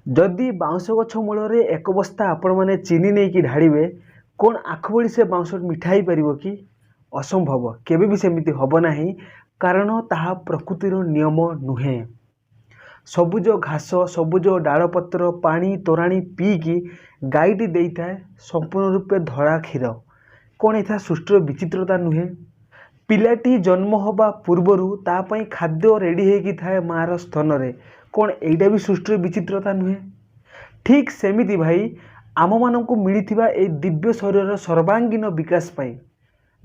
जदि बाउंश गछ मूल एक बस्ता आपण मैंने चीनी नहीं कि ढाड़े कौन आख भली से बाउंश मिठा हो पार कि असंभव केबे भी सेमिति हब नाही कारण ताहा प्रकृतिर नियम नुहे। सबुज घास सबुज डालपत्र पानी तोराणी पीकी गाईटी देता है संपूर्ण रूपे धड़ा क्षीर कौन यहाँ सृष्टिर विचित्रता नुहे। पिलाटी जन्म हवा पूर्वरु तापाई खाद्य रेडी होगी थाए मार स्तन रे कौन एटा भी सृष्टिर विचित्रता नुहे। ठीक सेमिति भाई आम मानकु मिलिथिबा ए दिव्य शरीर सर्वांगीन विकास पाई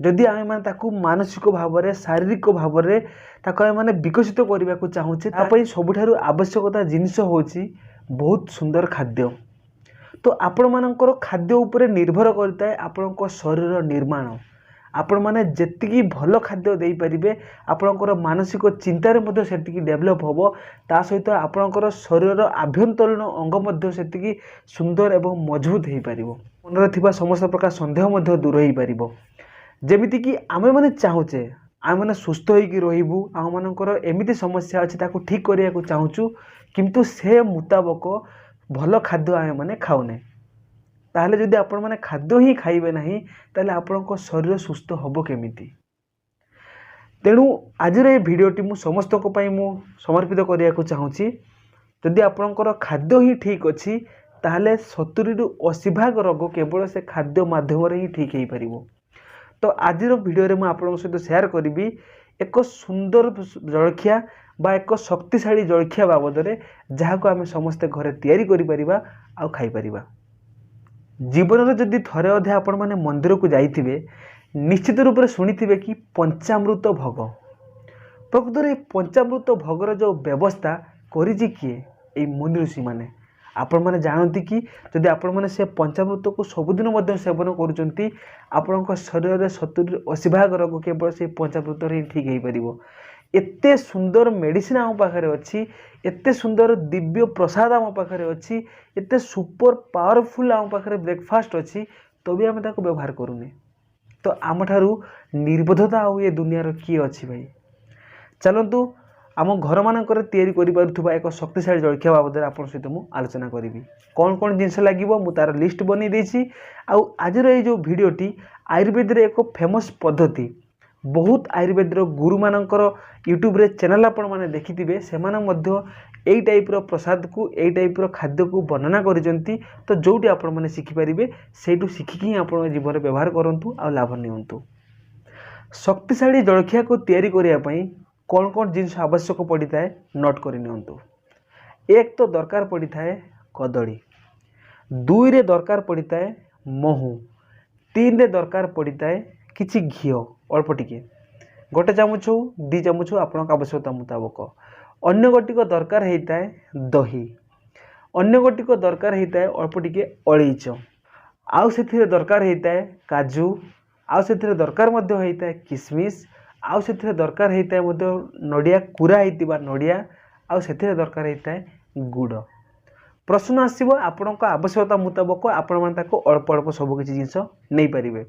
जदि आमे माने ताकू मानसिक भाव में शारीरिक भाव में ताकू आमे माने विकसित करने को चाहूचे तापई सबुठारु आवश्यकता जिनिस होची बहुत सुंदर खाद्य। तो आपण मानकर खाद्य उपरे निर्भर करता है आपणक शरीर निर्माण। आपण माने जेतिकी भल खाद्य दे पारिबे आपणकर मानसिक चिंतार मध्ये सेतिकी डेवलप होबो ता सहित आपणकर शरीर आभ्यंतरीण अंग मध्ये सेतिकी सुंदर एवं मजबूत हो पारिबो। मनरे थिबा समस्त प्रकार संदेह मध्ये दूर हो पारिबो। जेमिति कि आमे माने चाहूचे आमे माने सुस्थ होइकी रहिबु आम मानकर एमिति समस्या अछि ताकू ठीक करिया को चाहूचु किंतु से मुताबक भल खाद्य आमे माने खाउने ताहले जदि आपण माने खाद्य ही खाइबे नाही ताहले आपणक शरीर सुस्थ हबो केमिति। तेणु आज ए भिडियोटी मु समस्त को पई मु समर्पित करिया को चाहूची। जदि आपणकर खाद्य ही ठीक अछि ताहले 70 रु 80 भाग रोग केवल से खाद्य माध्यम रे ही ठीक हो पारिबो। तो आज भिडियो रे मु आपन सहित शेयर करी एक सुंदर जलखिया बा एक शक्तिशाली जलखिया बाबद रे जहाँ को आम समस्ते घरे तैयारी करि परिबा आ खाई परिबा। जीवन में जदि थरे अधे आपण माने मंदिर को जाइथिबे निश्चित रूप से शुणिथिबे कि पंचामृत भोग प्रकृत में पंचामृत भोगर जो व्यवस्था करिछि किए ए मुनि ऋषि माने आपण माने जानती कि जदि आपण माने से पंचामृत को सबुदिन मध्य सेवन करुचंती आपणक शरीर में 70-80 भाग रोग केवल से पंचामृत रे ठीक हो पारिबो। एते सुंदर मेडिसिन आम पाखरे अच्छी एते सुंदर दिव्य प्रसाद आम पाखरे अच्छी एते सुपर पावरफुल आम पाखरे ब्रेकफास्ट अच्छी तो भी आम ताको व्यवहार करूने। तो आम ठारू निर्बोधता आ ये दुनिया किए अच्छी भाई चलतु आम घर मानकर तैयारी करिपारुथुबा एक शक्तिशाली जलखिया बाबद आपन सहित मु आलोचना करी कौन कौन जिनस लगिबो मु तार लिस्ट बनी देछि। आउ आजर ये जो भिडियोटी आयुर्वेद रे एक फेमस पद्धति बहुत आयुर्वेद गुरु मानकर यूट्यूब रे चैनल आपण माने देखिथिबे सेमाने मध्य एई टाइप रो प्रसाद को एई टाइप रो खाद्य को वर्णना करिसंती। तो जोटी आपण माने सिखि परिबे सेटू सिखिकी आपण जीवन रे व्यवहार करंतु आ लाभ नियंतु। शक्तिशाली जलखिया को तैयारी करिया पई कौन कौन जिनिस आवश्यक पड़ता है नोट कर नियंतु। एक तो दरकार पड़ता है कदली, 2 रे दरकार पड़ता है महू, 3 रे दरकार पड़ता है किछि घी अल्प टिके 1 चामच हो 2 चामच हो आपन आवश्यकता मुताबक। अन्य गोटी को दरकार होता है दही, अन्य गोटी को दरकार होता है अल्प टिके अलैच, आउ से दरकार होता है काजू, आउ से दरकार मध्य होता है किशमिश, आउ से दरकार होता है मध्य नड़िया कुरा होता नड़िया, आउ से दरकार होता है गुड़। प्रश्न आसो आपण आवश्यकता मुताबक आपण मैंने अल्प अल्प सबकि जिनस नहीं पारे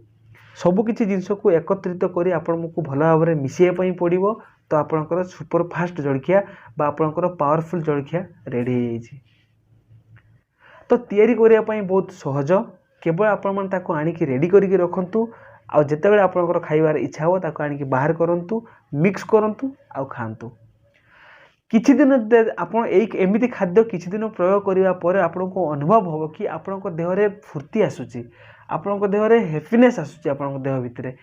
सबकि जिनस को एकत्रित कर आपण को भल भाव में मिसाइवाई पड़ो। तो आपणकर सुपर फास्ट जलखिया बा आपणकर पावरफुल जलखिया रेडी हो जाइए। तो तैयारी करने बहुत सहज केवल आपण मैंने आणिकी रेडी करके रखु आउ जितेबाला आपणकर खाइबार इच्छा हो ताको आणिकी बाहर करंतु मिक्स करंतु आउ खांतु। किछि दिन आपण एमिति खाद्य किछि दिन प्रयोग करिवा परे आपनको अनुभव हो कि आपणक देह रे फुर्ती आसुची आपणक देह रे हैप्पीनेस आसुची आपणक देह भितरे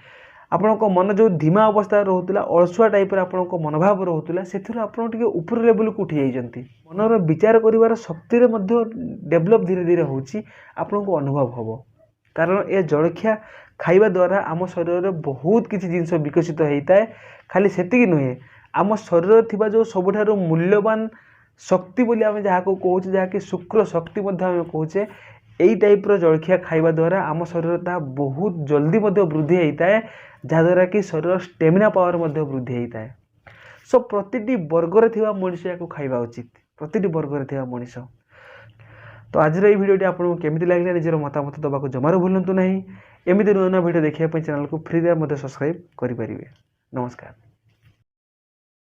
आपणक मन जो धीमा अवस्था रहउतला अलसुआ टाइप रे आपणक मनोभाव रहउतला सेथिर आपण टिके ऊपर लेवल को उठी जाइजंती मनर विचार करिवार शक्ति रे मध्य डेवलप धीरे धीरे होउची आपणक अनुभव होबो। कारण ए जलखिया खाइबा द्वारा आम शरीर में बहुत किसी जिनस विकसित होता है। खाली सेतिकी नुहे आम शरीर थिबा जो सबुठारु मूल्यवान शक्ति बोली आम जहाँ को कहूचे जहाँकि शुक्र शक्ति कहूचे यही टाइप रो जलखिया खाइबा द्वारा आम शरीर ता बहुत जल्दी वृद्धि होता है जहाँद्वारा कि शरीर स्टेमिना पावर वृद्धि होता है। सो प्रतिटी वर्गर थिबा मनुष्य याको खाइबा उचित प्रतिटी वर्गर थिबा मनुष्य। तो आज ये भिडियोटी आपको केमिति लागला निजर मतामत दबाक जमार भूलु नहीं। एमती नुआ नुआ भिडियो देखा चैनल को फ्री सब्सक्राइब करें। नमस्कार।